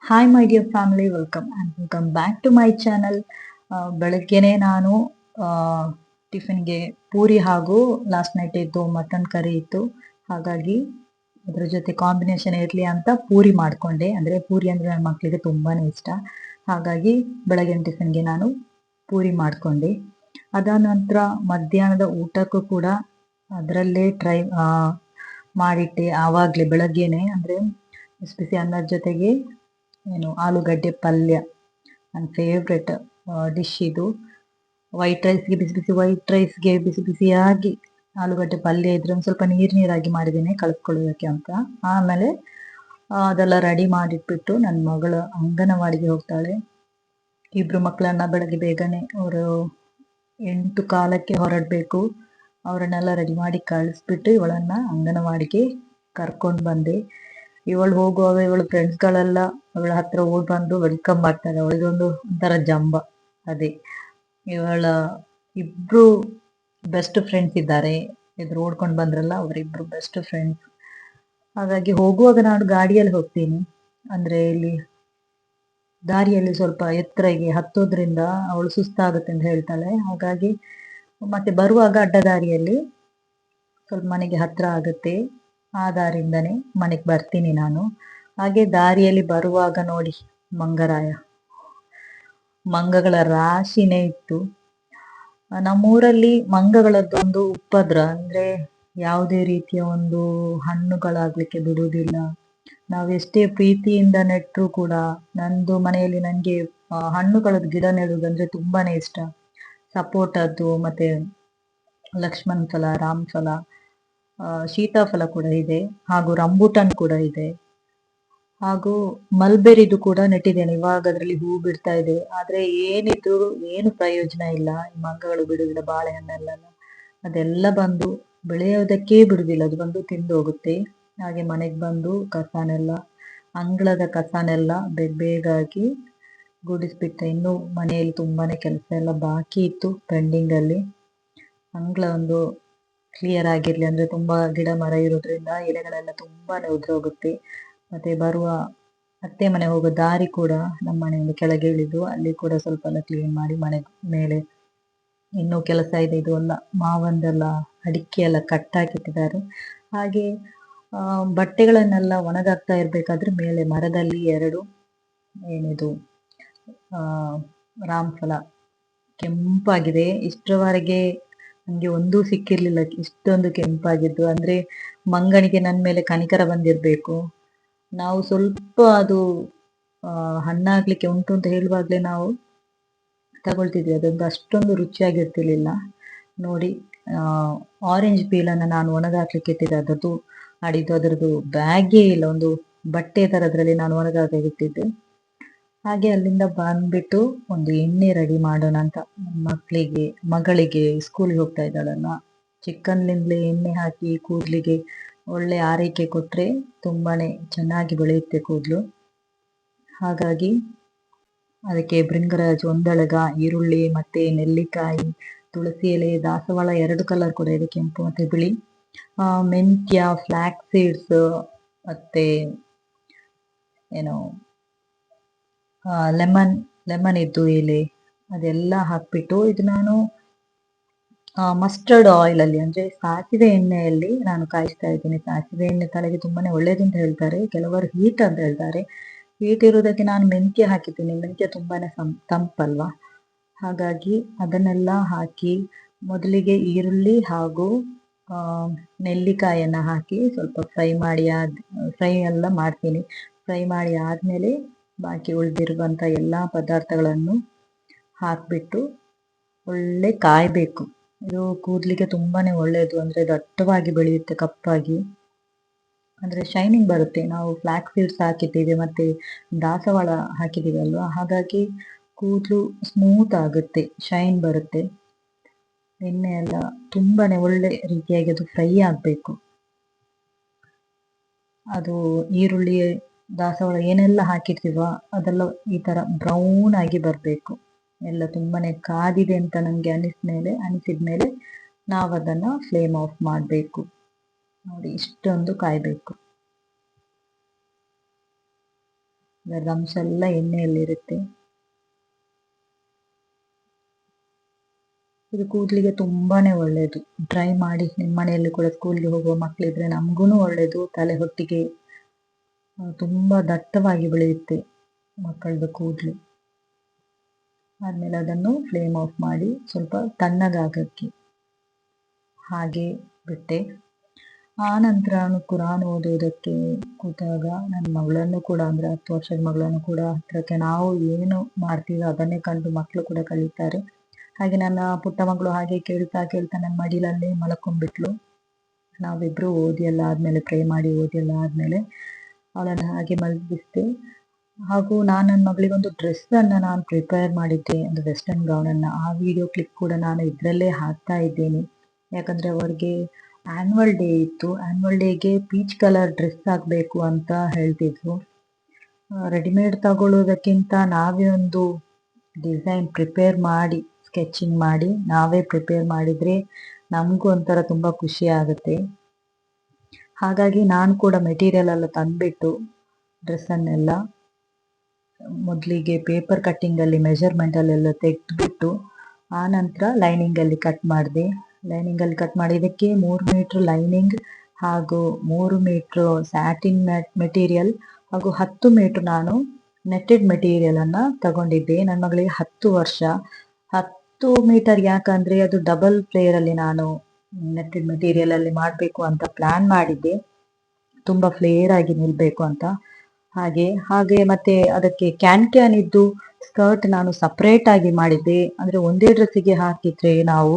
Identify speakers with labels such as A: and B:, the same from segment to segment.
A: Hi my dear family, welcome back to my channel. ಬೆಳಗ್ಗೆನೆ ನಾನು ಟಿಫಿನ್ಗೆ ಪೂರಿ ಹಾಗೂ ಲಾಸ್ಟ್ ನೈಟ್ ಇದ್ದು ಮಟನ್ ಕರಿ ಇತ್ತು. ಹಾಗಾಗಿ ಅದ್ರ ಜೊತೆ ಕಾಂಬಿನೇಷನ್ ಇರಲಿ ಅಂತ ಪೂರಿ ಮಾಡಿಕೊಂಡೆ. ಅಂದರೆ ಪೂರಿ ಅಂದರೆ ನನ್ನ ಮಕ್ಕಳಿಗೆ ತುಂಬಾ ಇಷ್ಟ. ಹಾಗಾಗಿ ಬೆಳಗಿನ ಟಿಫಿನ್ಗೆ ನಾನು ಪೂರಿ ಮಾಡಿಕೊಂಡೆ. ಅದಾದ ನಂತರ ಮಧ್ಯಾಹ್ನದ ಊಟಕ್ಕೂ ಕೂಡ ಅದರಲ್ಲೇ ಮಾಡಿಟ್ಟೆ. ಆವಾಗಲೇ ಬೆಳಗ್ಗೆನೆ ಅಂದರೆ ಬಿಸಿ ಬಿಸಿ ಅನ್ನದ ಜೊತೆಗೆ ಆಲೂಗಡ್ಡೆ ಪಲ್ಯ, ನನ್ನ ಫೇವ್ರೆಟ್ ಡಿಶ್ ಇದು. ವೈಟ್ ರೈಸ್ಗೆ ಬಿಸಿ ಬಿಸಿಯಾಗಿ ಆಲೂಗಡ್ಡೆ ಪಲ್ಯ ಇದ್ರೆ ಒಂದು ಸ್ವಲ್ಪ ನೀರಾಗಿ ಮಾಡಿದ್ದೇನೆ ಕಲಿಸ್ಕೊಳ್ಳೋದಕ್ಕೆ ಅಂತ. ಆಮೇಲೆ ಅದೆಲ್ಲ ರೆಡಿ ಮಾಡಿಟ್ಬಿಟ್ಟು ನನ್ನ ಮಗಳು ಅಂಗನವಾಡಿಗೆ ಹೋಗ್ತಾಳೆ. ಇಬ್ರು ಮಕ್ಕಳನ್ನ ಬೆಳಗ್ಗೆ ಬೇಗನೆ ಅವರು 8:15ಕ್ಕೆ ಹೊರಡಬೇಕು. ಅವರನ್ನೆಲ್ಲ ರೆಡಿ ಮಾಡಿ ಕಳಿಸ್ಬಿಟ್ಟು ಇವಳನ್ನ ಅಂಗನವಾಡಿಗೆ ಕರ್ಕೊಂಡು ಬಂದೆ. ಇವಳು ಹೋಗುವಾಗ ಇವಳು ಫ್ರೆಂಡ್ಸ್ಗಳೆಲ್ಲ ಅವಳ ಹತ್ರ ಓಡ್ ಬಂದು ವೆಲ್ಕಮ್ ಮಾಡ್ತಾರೆ. ಅವಳಿಗೊಂದು ಒಂಥರ ಜಂಬ. ಅದೇ ಇವಳ ಇಬ್ರು ಬೆಸ್ಟ್ ಫ್ರೆಂಡ್ಸ್ ಇದ್ದಾರೆ. ಇದ್ರು ಓಡ್ಕೊಂಡು ಬಂದ್ರಲ್ಲ, ಅವರಿಬ್ರು ಬೆಸ್ಟ್ ಫ್ರೆಂಡ್ಸ್. ಹಾಗಾಗಿ ಹೋಗುವಾಗ ನಾನು ಗಾಡಿಯಲ್ಲಿ ಹೋಗ್ತೀನಿ. ಅಂದ್ರೆ ಇಲ್ಲಿ ದಾರಿಯಲ್ಲಿ ಸ್ವಲ್ಪ ಎತ್ತರಗೆ ಹತ್ತೋದ್ರಿಂದ ಅವಳು ಸುಸ್ತಾಗುತ್ತೆ ಅಂತ ಹೇಳ್ತಾಳೆ. ಹಾಗಾಗಿ ಮತ್ತೆ ಬರುವಾಗ ಅಡ್ಡ ದಾರಿಯಲ್ಲಿ ಸ್ವಲ್ಪ ಮನೆಗೆ ಹತ್ರ ಆಗುತ್ತೆ, ಆ ದಾರಿಯಿಂದನೇ ಮನೆಗೆ ಬರ್ತೀನಿ ನಾನು. ಹಾಗೆ ದಾರಿಯಲ್ಲಿ ಬರುವಾಗ ನೋಡಿ, ಮಂಗಗಳ ರಾಶಿನೇ ಇತ್ತು. ನಮ್ಮೂರಲ್ಲಿ ಮಂಗಗಳದ್ದೊಂದು ಉಪದ್ರ. ಅಂದ್ರೆ ಯಾವುದೇ ರೀತಿಯ ಒಂದು ಹಣ್ಣುಗಳಾಗ್ಲಿಕ್ಕೆ ಬಿಡುವುದಿಲ್ಲ. ನಾವೆಷ್ಟೇ ಪ್ರೀತಿಯಿಂದ ನೆಟ್ಟರು ಕೂಡ, ನಂದು ಮನೆಯಲ್ಲಿ ನನಗೆ ಹಣ್ಣುಗಳದ್ದು ಗಿಡ ನೆಡುವುದಂದ್ರೆ ತುಂಬಾನೇ ಇಷ್ಟ. ಸಪೋಟದ್ದು, ಮತ್ತೆ ಲಕ್ಷ್ಮಣ ಫಲ, ರಾಮಫಲ, ಸೀತಾಫಲ ಕೂಡ ಇದೆ, ಹಾಗೂ ರಂಬೂಟನ್ ಕೂಡ ಇದೆ, ಹಾಗೂ ಮಲ್ಬೆರಿದು ಕೂಡ ನೆಟ್ಟಿದ್ದೇನೆ. ಇವಾಗ ಅದರಲ್ಲಿ ಹೂ ಬಿಡ್ತಾ ಇದೆ. ಆದ್ರೆ ಏನಿದ್ರು ಏನು ಪ್ರಯೋಜನ ಇಲ್ಲ, ಈ ಮಂಗಗಳು ಬಿಡುವುದಿಲ್ಲ. ಬಾಳೆಹಣ್ಣೆಲ್ಲ ಅದೆಲ್ಲ ಬಂದು ಬೆಳೆಯೋದಕ್ಕೆ ಬಿಡುವುದಿಲ್ಲ, ಅದು ಬಂದು ತಿಂದು ಹೋಗುತ್ತೆ. ಹಾಗೆ ಮನೆಗೆ ಬಂದು ಅಂಗಳದ ಕಸನೆಲ್ಲ ಬೇಗಾಗಿ ಗುಡಿಸ್ಬಿಟ್ಟೆ. ಇನ್ನು ಮನೆಯಲ್ಲಿ ತುಂಬಾನೇ ಕೆಲಸ ಎಲ್ಲ ಬಾಕಿ ಇತ್ತು, ಪೆಂಡಿಂಗ್ ಅಲ್ಲಿ. ಅಂಗಳ ಒಂದು ಕ್ಲಿಯರ್ ಆಗಿರ್ಲಿ, ಅಂದ್ರೆ ತುಂಬಾ ಗಿಡ ಮರ ಇರೋದ್ರಿಂದ ಎಲೆಗಳೆಲ್ಲ ತುಂಬಾನೇ ಉದುರೋಗುತ್ತೆ. ಮತ್ತೆ ಬರುವ ಅತ್ತೆ ಮನೆ ಹೋಗೋ ದಾರಿ ಕೂಡ ನಮ್ಮ ಮನೆಯಿಂದ ಕೆಳಗೆ ಇಳಿದು ಅಲ್ಲಿ ಕೂಡ ಸ್ವಲ್ಪ ಎಲ್ಲ ಕ್ಲೀನ್ ಮಾಡಿ ಮನೆ ಮೇಲೆ ಇನ್ನೂ ಕೆಲಸ ಇದೆ. ಇದು ಎಲ್ಲ ಮಾವಂದೆಲ್ಲ ಅಡಿಕೆ ಎಲ್ಲ ಕಟ್ಟಾಕಿಟ್ಟಿದ್ದಾರೆ. ಹಾಗೆ ಬಟ್ಟೆಗಳನ್ನೆಲ್ಲ ಒಣಗಾಕ್ತಾ ಇರ್ಬೇಕಾದ್ರೆ ಮೇಲೆ ಮರದಲ್ಲಿ 2 ಏನಿದು ರಾಮಫಲ ಕೆಂಪಾಗಿದೆ. ಇಷ್ಟರವರೆಗೆ ನಮ್ಗೆ ಒಂದೂ ಸಿಕ್ಕಿರ್ಲಿಲ್ಲ ಇಷ್ಟೊಂದು ಕೆಂಪಾಗಿದ್ದು. ಅಂದ್ರೆ ಮಂಗನಿಗೆ ನನ್ನ ಮೇಲೆ ಕನಿಕರ ಬಂದಿರ್ಬೇಕು. ನಾವು ಸ್ವಲ್ಪ ಅದು ಹಣ್ಣಾಗ್ಲಿಕ್ಕೆ ಉಂಟು ಅಂತ ಹೇಳುವಾಗ್ಲೇ ನಾವು ತಗೊಳ್ತಿದ್ವಿ. ಅದೊಂದು ಅಷ್ಟೊಂದು ರುಚಿಯಾಗಿರ್ತಿರ್ಲಿಲ್ಲ. ನೋಡಿ, ಆರೆಂಜ್ ಪೀಲನ್ನು ನಾನು ಒಣಗಾಕ್ಲಿಕ್ಕೆ ಇಟ್ಟಿದ್ದೆ. ಅದರದ್ದು ಅಡಿದು ಅದರದ್ದು ಬ್ಯಾಗೇ ಇಲ್ಲ, ಒಂದು ಬಟ್ಟೆ ತರದ್ರಲ್ಲಿ ನಾನು ಒಣಗಾಕಿಟ್ಟಿದ್ದೆ. ಹಾಗೆ ಅಲ್ಲಿಂದ ಬಂದ್ಬಿಟ್ಟು ಒಂದು ಎಣ್ಣೆ ರೆಡಿ ಮಾಡೋಣ ಅಂತ. ಮಗಳಿಗೆ ಸ್ಕೂಲಿಗೆ ಹೋಗ್ತಾ ಇದ್ದಾಳಲ್ಲ, ಚಿಕ್ಕನ್ನಿಂದಲೇ ಎಣ್ಣೆ ಹಾಕಿ ಕೂದಲಿಗೆ ಒಳ್ಳೆ ಆರೈಕೆ ಕೊಟ್ರೆ ತುಂಬಾನೇ ಚೆನ್ನಾಗಿ ಬೆಳೆಯುತ್ತೆ ಕೂದಲು. ಹಾಗಾಗಿ ಅದಕ್ಕೆ ಭೃಂಗರಾಜ್, ಒಂದೆಳಗ, ಈರುಳ್ಳಿ, ಮತ್ತೆ ನೆಲ್ಲಿಕಾಯಿ, ತುಳಸಿ ಎಲೆ, ದಾಸವಾಳ 2 ಕಲರ್ ಕೂಡ ಇದೆ, ಕೆಂಪು ಮತ್ತೆ ಬಿಳಿ, ಮೆಂತ್ಯ, ಫ್ಲಾಕ್ಸ್ ಸೀಡ್ಸ್, ಮತ್ತೆ ಲೆಮನ್ ಇದ್ದು ಎಲೆ, ಅದೆಲ್ಲ ಹಾಕ್ಬಿಟ್ಟು ಇದು ನಾನು ಮಸ್ಟರ್ಡ್ ಆಯಿಲ್ ಅಲ್ಲಿ, ಅಂದ್ರೆ ಸಾಸಿವೆ ಎಣ್ಣೆಯಲ್ಲಿ ನಾನು ಕಾಯಿಸ್ತಾ ಇದ್ದೀನಿ. ಸಾಸಿವೆ ಎಣ್ಣೆ ತಲೆಗೆ ತುಂಬಾನೇ ಒಳ್ಳೇದು ಅಂತ ಹೇಳ್ತಾರೆ, ಕೆಲವರು ಹೀಟ್ ಅಂತ ಹೇಳ್ತಾರೆ. ಹೀಟ್ ಇರೋದಕ್ಕೆ ನಾನು ಮೆಂತ್ಯ ಹಾಕಿದ್ದೀನಿ. ಮೆಂತ್ಯ ತುಂಬಾನೇ ತಂಪಲ್ವಾ. ಹಾಗಾಗಿ ಅದನ್ನೆಲ್ಲ ಹಾಕಿ ಮೊದಲಿಗೆ ಈರುಳ್ಳಿ ಹಾಗೂ ನೆಲ್ಲಿಕಾಯನ್ನ ಹಾಕಿ ಸ್ವಲ್ಪ ಫ್ರೈ ಎಲ್ಲ ಮಾಡ್ತೀನಿ. ಫ್ರೈ ಮಾಡಿ ಆದ್ಮೇಲೆ ಬಾಕಿ ಉಳಿದಿರುವಂತ ಎಲ್ಲಾ ಪದಾರ್ಥಗಳನ್ನು ಹಾಕ್ಬಿಟ್ಟು ಒಳ್ಳೆ ಕಾಯ್ಬೇಕು. ಇದು ಕೂದಲಿಗೆ ತುಂಬಾನೇ ಒಳ್ಳೆಯದು. ಅಂದ್ರೆ ದಟ್ಟವಾಗಿ ಬೆಳೆಯುತ್ತೆ, ಕಪ್ಪಾಗಿ, ಅಂದ್ರೆ ಶೈನಿಂಗ್ ಬರುತ್ತೆ. ನಾವು ಫ್ಲಾಕ್ಸ್ ಸೀಡ್ಸ್ ಹಾಕಿದ್ದೀವಿ, ಮತ್ತೆ ದಾಸವಾಳ ಹಾಕಿದ್ದೀವಿ ಅಲ್ವಾ, ಹಾಗಾಗಿ ಕೂದಲು ಸ್ಮೂತ್ ಆಗುತ್ತೆ, ಶೈನ್ ಬರುತ್ತೆ. ಎಣ್ಣೆ ಎಲ್ಲ ತುಂಬಾನೇ ಒಳ್ಳೆ ರೀತಿಯಾಗಿ ಅದು ಫ್ರೈ ಆಗ್ಬೇಕು. ಅದು ಈರುಳ್ಳಿ, ದಾಸವಾಳ ಏನೆಲ್ಲ ಹಾಕಿರ್ತೀವ ಅದೆಲ್ಲ ಈ ತರ ಬ್ರೌನ್ ಆಗಿ ಬರ್ಬೇಕು. ಎಲ್ಲ ತುಂಬಾನೇ ಕಾದಿದೆ ಅಂತ ನಮ್ಗೆ ಅನಿಸಿದ್ಮೇಲೆ ನಾವು ಅದನ್ನ ಫ್ಲೇಮ್ ಆಫ್ ಮಾಡಬೇಕು. ನೋಡಿ, ಇಷ್ಟೊಂದು ಕಾಯ್ಬೇಕು. ಅದರ ಅಂಶ ಎಲ್ಲ ಎಣ್ಣೆಯಲ್ಲಿರುತ್ತೆ. ಇದು ಕೂದಲಿಗೆ ತುಂಬಾನೇ ಒಳ್ಳೆಯದು. ಟ್ರೈ ಮಾಡಿ, ನಿಮ್ಮ ಮನೆಯಲ್ಲಿ ಕೂಡ ಸ್ಕೂಲ್ಗೆ ಹೋಗುವ ಮಕ್ಕಳಿದ್ರೆ ನಮಗೂ ಒಳ್ಳೆಯದು. ತಲೆ ಹೊಟ್ಟಿಗೆ ತುಂಬಾ ದಟ್ಟವಾಗಿ ಬೆಳೆಯುತ್ತೆ ಮಕ್ಕಳದು ಕೂದಲು. ಆದ್ಮೇಲೆ ಅದನ್ನು ಫ್ಲೇಮ್ ಆಫ್ ಮಾಡಿ ಸ್ವಲ್ಪ ತಣ್ಣಗಾಗಕ್ಕೆ ಹಾಗೆ ಬಿಟ್ಟೆ. ಆ ನಂತರ ನಾನು ಕುರಾನ್ ಓದುವುದಕ್ಕೆ ಕೂತಾಗ ನನ್ನ ಮಗಳನ್ನು ಕೂಡ, ಅಂದ್ರೆ 10 ವರ್ಷದ ಮಗಳನ್ನು ಕೂಡ ಹತ್ರಕ್ಕೆ, ನಾವು ಏನು ಮಾಡ್ತೀವೋ ಅದನ್ನೇ ಕಂಡು ಮಕ್ಕಳು ಕೂಡ ಕಲಿತಾರೆ. ಹಾಗೆ ನನ್ನ ಪುಟ್ಟ ಮಗಳು ಹಾಗೆ ಕೇಳ್ತಾ ಕೇಳ್ತಾ ನನ್ನ ಮಡಿಲಲ್ಲೇ ಮಲ್ಕೊಂಡ್ಬಿಟ್ಲು. ನಾವಿಬ್ರು ಓದಿ ಎಲ್ಲ ಆದ್ಮೇಲೆ, ಪ್ರೇ ಮಾಡಿ ಓದಿ ಎಲ್ಲ ಆದ್ಮೇಲೆ ಅವಳನ್ನು ಹಾಗೆ ಮಲಗಿಸ್ದೆ. ಹಾಗೂ ನಾನು ನನ್ನ ಮಗಳಿಗೊಂದು ಡ್ರೆಸ್ ಅನ್ನ ನಾನು ಪ್ರಿಪೇರ್ ಮಾಡಿದ್ದೆ, ಒಂದು ವೆಸ್ಟರ್ನ್ ಗೌನ್ ಅನ್ನ. ಆ ವಿಡಿಯೋ ಕ್ಲಿಪ್ ಕೂಡ ನಾನು ಇದರಲ್ಲೇ ಹಾಕ್ತಾ ಇದ್ದೇನೆ. ಯಾಕಂದ್ರೆ ಅವರಿಗೆ ಆನ್ಯುವಲ್ ಡೇ ಇತ್ತು. ಆನ್ಯುವಲ್ ಡೇಗೆ ಪೀಚ್ ಕಲರ್ ಡ್ರೆಸ್ ಆಗಬೇಕು ಅಂತ ಹೇಳ್ತಿದ್ರು. ರೆಡಿಮೇಡ್ ತಗೊಳ್ಳೋದಕ್ಕಿಂತ ನಾವೇ ಒಂದು ಡಿಸೈನ್ ಪ್ರಿಪೇರ್ ಮಾಡಿ, ಸ್ಕೆಚಿಂಗ್ ಮಾಡಿ ನಾವೇ ಪ್ರಿಪೇರ್ ಮಾಡಿದ್ರೆ ನಮಗೂ ಒಂಥರ ತುಂಬಾ ಖುಷಿ ಆಗುತ್ತೆ. ಹಾಗಾಗಿ ನಾನು ಕೂಡ ಮೆಟೀರಿಯಲ್ ಎಲ್ಲ ತಂದ್ಬಿಟ್ಟು ಡ್ರೆಸ್ ಅನ್ನೆಲ್ಲ ಮೊದಲಿಗೆ ಪೇಪರ್ ಕಟ್ಟಿಂಗ್ ಅಲ್ಲಿ ಮೆಜರ್ಮೆಂಟ್ ಅಲ್ಲೆಲ್ಲ ತೆಗೆದ್ಬಿಟ್ಟು, ಆ ನಂತರ ಲೈನಿಂಗ್ ಅಲ್ಲಿ ಕಟ್ ಮಾಡಿದೆ. ಲೈನಿಂಗ್ ಅಲ್ಲಿ ಕಟ್ ಮಾಡಿ ಇದಕ್ಕೆ 3 ಮೀಟರ್ ಲೈನಿಂಗ್ ಹಾಗೂ 3 ಮೀಟರ್ ಸ್ಯಾಟಿನ್ ಮೆಟೀರಿಯಲ್ ಹಾಗೂ 10 ಮೀಟರ್ ನಾನು ನೆಟ್ಟೆಡ್ ಮೆಟೀರಿಯಲ್ ಅನ್ನ ತಗೊಂಡಿದ್ದೆ. ನನ್ನ ಮಗಳಿಗೆ 10 ವರ್ಷ. 10 ಮೀಟರ್ ಯಾಕಂದ್ರೆ ಅದು ಡಬಲ್ ಫ್ಲೇರ್ ಅಲ್ಲಿ ನಾನು ನೆಟ್ಟೆಡ್ ಮೆಟೀರಿಯಲ್ ಅಲ್ಲಿ ಮಾಡಬೇಕು ಅಂತ ಪ್ಲಾನ್ ಮಾಡಿದ್ದೆ, ತುಂಬಾ ಫ್ಲೇರ್ ಆಗಿ ನಿಲ್ಬೇಕು ಅಂತ. ಹಾಗೆ ಮತ್ತೆ ಅದಕ್ಕೆ ಕ್ಯಾನ್ ಇದ್ದು ಸ್ಕರ್ಟ್ ನಾನು ಸಪರೇಟ್ ಆಗಿ ಮಾಡಿದ್ದೆ. ಅಂದ್ರೆ ಒಂದೇ ಡ್ರೆಸ್ಸಿಗೆ ಹಾಕಿದ್ರೆ ನಾವು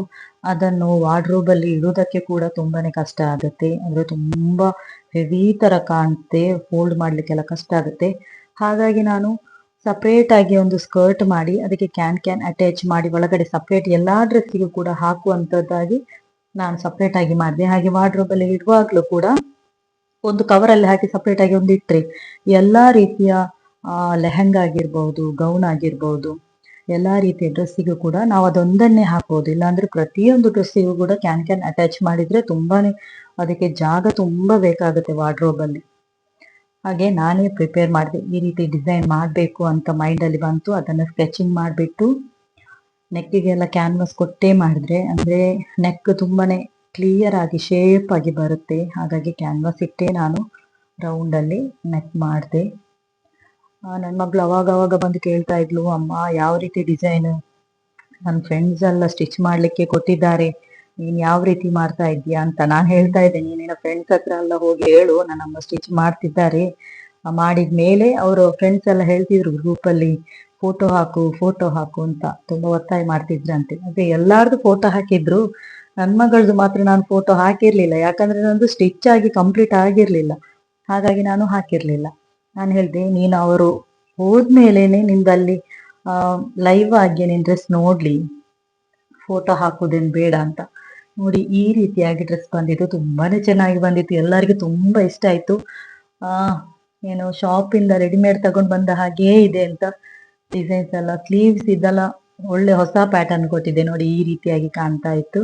A: ಅದನ್ನು ವಾರ್ಡ್ರೋಬ್ ಅಲ್ಲಿ ಇಡೋದಕ್ಕೆ ಕೂಡ ತುಂಬಾನೇ ಕಷ್ಟ ಆಗುತ್ತೆ. ಅಂದ್ರೆ ತುಂಬಾ ಹೆವಿ ತರ ಕಾಣುತ್ತೆ, ಫೋಲ್ಡ್ ಮಾಡ್ಲಿಕ್ಕೆಲ್ಲ ಕಷ್ಟ ಆಗುತ್ತೆ. ಹಾಗಾಗಿ ನಾನು ಸಪರೇಟ್ ಆಗಿ ಒಂದು ಸ್ಕರ್ಟ್ ಮಾಡಿ ಅದಕ್ಕೆ ಕ್ಯಾನ್ ಅಟ್ಯಾಚ್ ಮಾಡಿ ಒಳಗಡೆ ಸಪರೇಟ್ ಎಲ್ಲಾ ಡ್ರೆಸ್ಸಿಗೂ ಕೂಡ ಹಾಕುವಂತದ್ದಾಗಿ ನಾನು ಸಪರೇಟ್ ಆಗಿ ಮಾಡಿದೆ. ಹಾಗೆ ವಾರ್ಡ್ರೋಬ್ ಅಲ್ಲಿ ಇಡುವಾಗ್ಲೂ ಕೂಡ ಒಂದು ಕವರ್ ಅಲ್ಲಿ ಹಾಕಿ ಸಪರೇಟ್ ಆಗಿ ಒಂದು ಇಟ್ರೆ ಎಲ್ಲಾ ರೀತಿಯ ಲೆಹಂಗಾ ಆಗಿರ್ಬಹುದು, ಗೌನ್ ಆಗಿರ್ಬಹುದು, ಎಲ್ಲಾ ರೀತಿಯ ಡ್ರೆಸ್ಸಿಗೂ ಕೂಡ ನಾವು ಅದೊಂದನ್ನೇ ಹಾಕಬಹುದು. ಇಲ್ಲಾಂದ್ರೆ ಪ್ರತಿಯೊಂದು ಡ್ರೆಸ್ಸಿಗೂ ಕೂಡ ಕ್ಯಾನ್ ಅಟ್ಯಾಚ್ ಮಾಡಿದ್ರೆ ತುಂಬಾನೇ ಅದಕ್ಕೆ ಜಾಗ ತುಂಬಾ ಬೇಕಾಗುತ್ತೆ ವಾರ್ಡ್ರೋಬ್ ಅಲ್ಲಿ. ಹಾಗೆ ನಾನೇ ಪ್ರಿಪೇರ್ ಮಾಡಿದೆ, ಈ ರೀತಿ ಡಿಸೈನ್ ಮಾಡಬೇಕು ಅಂತ ಮೈಂಡ್ ಅಲ್ಲಿ ಬಂತು. ಅದನ್ನ ಸ್ಕೆಚಿಂಗ್ ಮಾಡಿಬಿಟ್ಟು ನೆಕ್ಕಿಗೆಲ್ಲ ಕ್ಯಾನ್ವಾಸ್ ಕೊಟ್ಟೇ ಮಾಡಿದ್ರೆ, ಅಂದ್ರೆ ನೆಕ್ ತುಂಬಾನೇ ಕ್ಲಿಯರ್ ಆಗಿ ಶೇಪ್ ಆಗಿ ಬರುತ್ತೆ. ಹಾಗಾಗಿ ಕ್ಯಾನ್ವಾಸ್ ಇಟ್ಟೇ ನಾನು ರೌಂಡ್ ಅಲ್ಲಿ ನೆಕ್ ಮಾಡಿದೆ. ನನ್ನ ಮಗಳು ಅವಾಗ ಬಂದು ಕೇಳ್ತಾ ಇದ್ಲು, ಅಮ್ಮ ಯಾವ ರೀತಿ ಡಿಸೈನ್ ನನ್ನ ಫ್ರೆಂಡ್ಸ್ ಎಲ್ಲ ಸ್ಟಿಚ್ ಮಾಡ್ಲಿಕ್ಕೆ ಕೊಟ್ಟಿದ್ದಾರೆ, ನೀನ್ ಯಾವ ರೀತಿ ಮಾಡ್ತಾ ಇದ್ದೀಯಾ ಅಂತ. ನಾನು ಹೇಳ್ತಾ ಇದ್ದೇನೆ, ನಿನ್ನ ಫ್ರೆಂಡ್ಸ್ ಹತ್ರ ಎಲ್ಲ ಹೋಗಿ ಹೇಳು, ನನ್ನಮ್ಮ ಸ್ಟಿಚ್ ಮಾಡ್ತಿದ್ದಾರೆ. ಮಾಡಿದ್ಮೇಲೆ ಅವರು ಫ್ರೆಂಡ್ಸ್ ಎಲ್ಲ ಹೇಳ್ತಿದ್ರು ಗ್ರೂಪ್ ಅಲ್ಲಿ, ಫೋಟೋ ಹಾಕು ಅಂತ ತುಂಬಾ ಒತ್ತಾಯ ಮಾಡ್ತಿದ್ರಂತೆ. ಅದೇ ಎಲ್ಲಾರ್ದು ಫೋಟೋ ಹಾಕಿದ್ರು, ನನ್ನ ಮಗಳದು ಮಾತ್ರ ನಾನು ಫೋಟೋ ಹಾಕಿರ್ಲಿಲ್ಲ. ಯಾಕಂದ್ರೆ ನಂದು ಸ್ಟಿಚ್ ಆಗಿ ಕಂಪ್ಲೀಟ್ ಆಗಿರ್ಲಿಲ್ಲ, ಹಾಗಾಗಿ ನಾನು ಹಾಕಿರ್ಲಿಲ್ಲ. ನಾನು ಹೇಳ್ದೆ, ನೀನು ಅವರು ಹೋದ್ಮೇಲೆನೆ ನಿಂದಲ್ಲಿ ಲೈವ್ ಆಗಿ ನಿನ್ ಡ್ರೆಸ್ ನೋಡ್ಲಿ, ಫೋಟೋ ಹಾಕುದೇನು ಬೇಡ ಅಂತ. ನೋಡಿ ಈ ರೀತಿಯಾಗಿ ಡ್ರೆಸ್ ಬಂದಿತ್ತು, ತುಂಬಾನೇ ಚೆನ್ನಾಗಿ ಬಂದಿತ್ತು, ಎಲ್ಲರಿಗೂ ತುಂಬಾ ಇಷ್ಟ ಆಯ್ತು. ಏನು ಶಾಪ್ ಇಂದ ರೆಡಿಮೇಡ್ ತಗೊಂಡ್ ಬಂದ ಹಾಗೇ ಇದೆ ಅಂತ. ಡಿಸೈನ್ಸ್ ಎಲ್ಲ, ಸ್ಲೀವ್ಸ್ ಇದೆಲ್ಲ ಒಳ್ಳೆ ಹೊಸ ಪ್ಯಾಟರ್ನ್ ಕೊಟ್ಟಿದೆ ನೋಡಿ, ಈ ರೀತಿಯಾಗಿ ಕಾಣ್ತಾ ಇತ್ತು.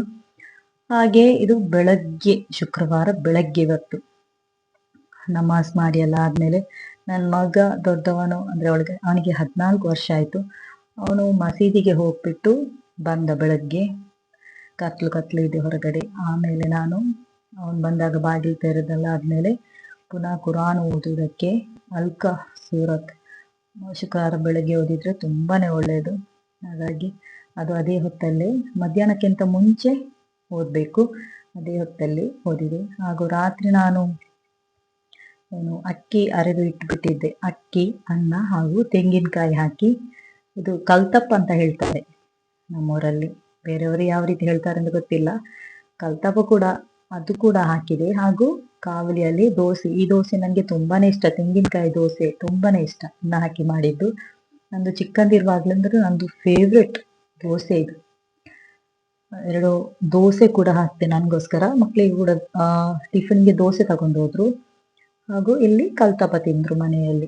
A: ಹಾಗೆ ಇದು ಬೆಳಗ್ಗೆ, ಶುಕ್ರವಾರ ಬೆಳಗ್ಗೆ ಇವತ್ತು ನಮಾಜ್ ಮಾಡಿ ಎಲ್ಲ ಆದ್ಮೇಲೆ ನನ್ನ ಮಗ ದೊಡ್ಡವನು, ಅಂದ್ರೆ ಅವನಿಗೆ 14 ವರ್ಷ ಆಯ್ತು. ಅವನು ಮಸೀದಿಗೆ ಹೋಗ್ಬಿಟ್ಟು ಬಂದ ಬೆಳಗ್ಗೆ, ಕತ್ಲು ಇದೆ ಹೊರಗಡೆ. ಆಮೇಲೆ ನಾನು ಅವನು ಬಂದಾಗ ಬಾಗಿಲು ತೆರೆದಲ್ಲ ಆದ್ಮೇಲೆ ಪುನಃ ಕುರಾನ್ ಓದುವುದಕ್ಕೆ ಅಲ್ಕ ಸೂರತ್ ಶುಕ್ರವಾರ ಬೆಳಗ್ಗೆ ಓದಿದ್ರೆ ತುಂಬಾನೇ ಒಳ್ಳೆಯದು. ಹಾಗಾಗಿ ಅದು ಅದೇ ಹೊತ್ತಲ್ಲಿ, ಮಧ್ಯಾಹ್ನಕ್ಕಿಂತ ಮುಂಚೆ ಓದ್ಬೇಕು, ಅದೇ ಹೊತ್ತಲ್ಲಿ ಓದಿದೆ. ಹಾಗೂ ರಾತ್ರಿ ನಾನು ಅಕ್ಕಿ ಅರೆದು ಇಟ್ಬಿಟ್ಟಿದ್ದೆ. ಅಕ್ಕಿ, ಅನ್ನ ಹಾಗೂ ತೆಂಗಿನಕಾಯಿ ಹಾಕಿ, ಇದು ಕಲ್ತಪ್ಪ ಅಂತ ಹೇಳ್ತಾರೆ ನಮ್ಮೂರಲ್ಲಿ, ಬೇರೆಯವರು ಯಾವ ರೀತಿ ಹೇಳ್ತಾರೆ ಅಂತ ಗೊತ್ತಿಲ್ಲ. ಕಲ್ತಪ್ಪ ಕೂಡ, ಅದು ಕೂಡ ಹಾಕಿದೆ. ಹಾಗೂ ಕಾವಲಿಯಲ್ಲಿ ದೋಸೆ, ಈ ದೋಸೆ ನನಗೆ ತುಂಬಾನೇ ಇಷ್ಟ, ತೆಂಗಿನಕಾಯಿ ದೋಸೆ ತುಂಬಾನೇ ಇಷ್ಟ, ಅನ್ನ ಹಾಕಿ ಮಾಡಿದ್ದು. ನಂದು ಚಿಕ್ಕಂದಿರುವಾಗ್ಲಂದ್ರೂ ನಂದು ಫೇವ್ರೆಟ್ ದೋಸೆ ಇದು. 2 ದೋಸೆ ಕೂಡ ಹಾಕ್ತೆ ನನಗೋಸ್ಕರ, ಮಕ್ಕಳಿಗೆ ಕೂಡ ಟಿಫಿನ್ಗೆ ದೋಸೆ ತಗೊಂಡು ಹೋದ್ರು. ಹಾಗೂ ಇಲ್ಲಿ ಕಲ್ತಪ್ಪ ತಿಂದ್ರು ಮನೆಯಲ್ಲಿ.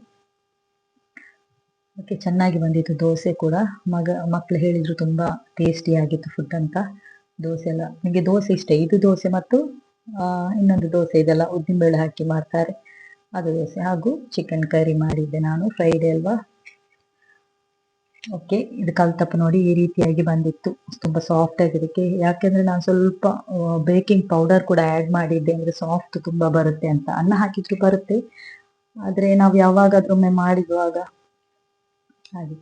A: ಓಕೆ, ಚೆನ್ನಾಗಿ ಬಂದಿತ್ತು ದೋಸೆ ಕೂಡ. ಮಕ್ಕಳು ಹೇಳಿದ್ರು ತುಂಬಾ ಟೇಸ್ಟಿ ಆಗಿತ್ತು ಫುಡ್ ಅಂತ. ದೋಸೆ ಎಲ್ಲ, ನನಗೆ ದೋಸೆ ಇಷ್ಟ. ಇದು ದೋಸೆ ಮತ್ತು ಇನ್ನೊಂದು ದೋಸೆ ಇದೆಲ್ಲ ಉದ್ದಿನಬೇಳೆ ಹಾಕಿ ಮಾಡ್ತಾರೆ, ಅದು ದೋಸೆ ಹಾಗೂ ಚಿಕನ್ ಕರಿ ಮಾಡಿದ್ದೆ ನಾನು, ಫ್ರೈಡೇ ಅಲ್ವಾ. ಓಕೆ, ಇದು ಕಲ್ತಪ್ಪ ನೋಡಿ ಈ ರೀತಿಯಾಗಿ ಬಂದಿತ್ತು, ತುಂಬಾ ಸಾಫ್ಟ್ ಆಗಿದ್ದಕ್ಕೆ. ಯಾಕೆಂದ್ರೆ ನಾನು ಸ್ವಲ್ಪ ಬೇಕಿಂಗ್ ಪೌಡರ್ ಕೂಡ ಆ್ಯಡ್ ಮಾಡಿದ್ದೆ, ಅಂದ್ರೆ ಸಾಫ್ಟ್ ತುಂಬಾ ಬರುತ್ತೆ ಅಂತ. ಅನ್ನ ಹಾಕಿದ್ರು ಬರುತ್ತೆ, ಆದ್ರೆ ನಾವು ಯಾವಾಗಾದ್ರೊಮ್ಮೆ ಮಾಡಿರುವಾಗ ಹಾಗೆ.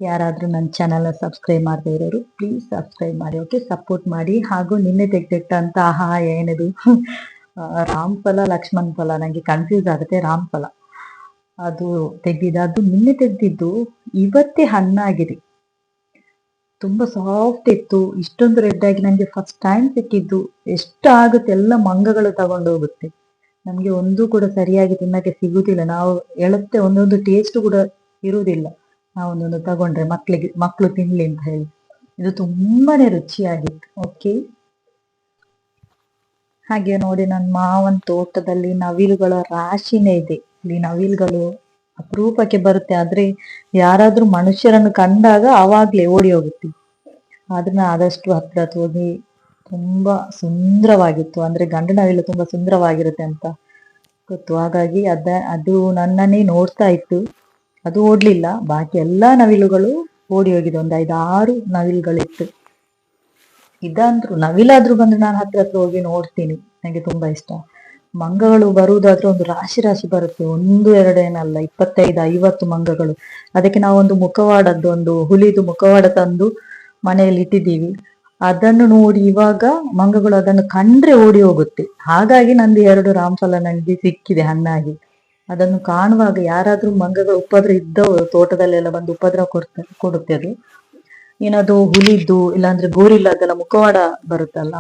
A: ಯಾರಾದ್ರೂ ನನ್ನ ಚಾನಲ್ ಸಬ್ಸ್ಕ್ರೈಬ್ ಮಾಡದೇ ಇರೋರು ಪ್ಲೀಸ್ ಸಬ್ಸ್ಕ್ರೈಬ್ ಮಾಡಿ, ಓಕೆ, ಸಪೋರ್ಟ್ ಮಾಡಿ. ಹಾಗೂ ನಿನ್ನೆ ತೆಗ್ದಿಟ್ಟಂತ ಆಹಾ ಏನಿದು ರಾಮ್ಫಲ ಲಕ್ಷ್ಮಣ್ ಫಲ, ನಂಗೆ ಕನ್ಫ್ಯೂಸ್ ಆಗುತ್ತೆ. ರಾಮ್ಫಲ ಅದು ಅದು ನಿನ್ನೆ ತೆಗ್ದಿದ್ದು, ಇವತ್ತೇ ಹಣ್ಣಾಗಿದೆ. ತುಂಬಾ ಸಾಫ್ಟ್ ಇತ್ತು, ಇಷ್ಟೊಂದು ರೆಡ್ ಆಗಿ ನಂಗೆ ಫಸ್ಟ್ ಟೈಮ್ ಸಿಕ್ಕಿದ್ದು. ಎಷ್ಟು ಆಗುತ್ತೆ ಎಲ್ಲ ಮಂಗಗಳು ತಗೊಂಡು ಹೋಗುತ್ತೆ, ನಮ್ಗೆ ಒಂದು ಕೂಡ ಸರಿಯಾಗಿ ತಿನ್ನಕ್ಕೆ ಸಿಗುದಿಲ್ಲ. ನಾವು ಎಳುತ್ತೆ ಒಂದೊಂದು ಟೇಸ್ಟ್ ಕೂಡ ಇರುವುದಿಲ್ಲ, ನಾವು ಒಂದೊಂದು ತಗೊಂಡ್ರೆ ಮಕ್ಕಳು ತಿನ್ಲಿ ಅಂತ ಹೇಳಿ. ಇದು ತುಂಬಾನೇ ರುಚಿಯಾಗಿತ್ತು. ಓಕೆ, ಹಾಗೆ ನೋಡಿ ನನ್ನ ಮಾವನ ತೋಟದಲ್ಲಿ ನವಿಲುಗಳ ರಾಶಿನೇ ಇದೆ. ಇಲ್ಲಿ ನವಿಲುಗಳು ಅಪರೂಪಕ್ಕೆ ಬರುತ್ತೆ, ಆದ್ರೆ ಯಾರಾದ್ರೂ ಮನುಷ್ಯರನ್ನು ಕಂಡಾಗ ಅವಾಗ್ಲೇ ಓಡಿ ಹೋಗುತ್ತೆ. ಆದ್ರೆ ನಾ ಆದಷ್ಟು ಹತ್ರ ಹೋಗಿ, ತುಂಬಾ ಸುಂದರವಾಗಿತ್ತು. ಅಂದ್ರೆ ಗಂಡು ನವಿಲು ತುಂಬಾ ಸುಂದರವಾಗಿರುತ್ತೆ ಅಂತ ಗೊತ್ತು, ಹಾಗಾಗಿ ಅದು ನನ್ನನ್ನೇ ನೋಡ್ತಾ ಇತ್ತು. ಅದು ಓಡ್ಲಿಲ್ಲ, ಬಾಕಿ ಎಲ್ಲಾ ನವಿಲುಗಳು ಓಡಿ ಹೋಗಿದೆ. ಒಂದು 5-6 ನವಿಲುಗಳಿತ್ತು. ಇದಂದ್ರು ನವಿಲಾದ್ರೂ ಬಂದ್ರೆ ನಾನು ಹತ್ರ ಹೋಗಿ ನೋಡ್ತೀನಿ, ನನಗೆ ತುಂಬಾ ಇಷ್ಟ. ಮಂಗಗಳು ಬರುವುದಾದ್ರೆ ಒಂದು ರಾಶಿ ರಾಶಿ ಬರುತ್ತೆ, 1-2 ಏನಲ್ಲ, 25-50 ಮಂಗಗಳು. ಅದಕ್ಕೆ ನಾವೊಂದು ಮುಖವಾಡದ್ದು, ಒಂದು ಹುಲಿದು ಮುಖವಾಡ ತಂದು ಮನೆಯಲ್ಲಿ ಇಟ್ಟಿದ್ದೀವಿ. ಅದನ್ನು ನೋಡಿ ಇವಾಗ ಮಂಗಗಳು ಅದನ್ನು ಕಂಡ್ರೆ ಓಡಿ ಹೋಗುತ್ತೆ. ಹಾಗಾಗಿ ನಂದು 2 ರಾಮಫಲ ನನಗೆ ಸಿಕ್ಕಿದೆ ಹಣ್ಣಾಗಿ. ಅದನ್ನು ಕಾಣುವಾಗ ಯಾರಾದ್ರೂ ಮಂಗಗಳು ಉಪದ್ರ ಇದ್ದವರು ತೋಟದಲ್ಲೆಲ್ಲ ಬಂದು ಉಪದ್ರ ಕೊಡುತ್ತೆ ಅದು. ಏನದು ಹುಲಿದ್ದು ಇಲ್ಲಾಂದ್ರೆ ಗೋರಿಲ್ಲದೆಲ್ಲ ಮುಖವಾಡ ಬರುತ್ತಲ್ಲ,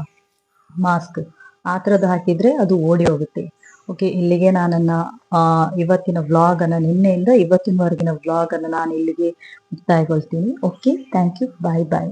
A: ಮಾಸ್ಕ್, ಆ ಥರದ್ದು ಹಾಕಿದ್ರೆ ಅದು ಓಡಿ ಹೋಗುತ್ತೆ. ಓಕೆ, ಇಲ್ಲಿಗೆ ನಾನನ್ನ ಇವತ್ತಿನ ವ್ಲಾಗ್ ಅನ್ನ, ನಿನ್ನೆಯಿಂದ ಇವತ್ತಿನವರೆಗಿನ ವ್ಲಾಗ್ ಅನ್ನ ನಾನು ಇಲ್ಲಿಗೆ ಮುಕ್ತಾಯಗೊಳ್ತೀನಿ. Okay, thank you, bye bye.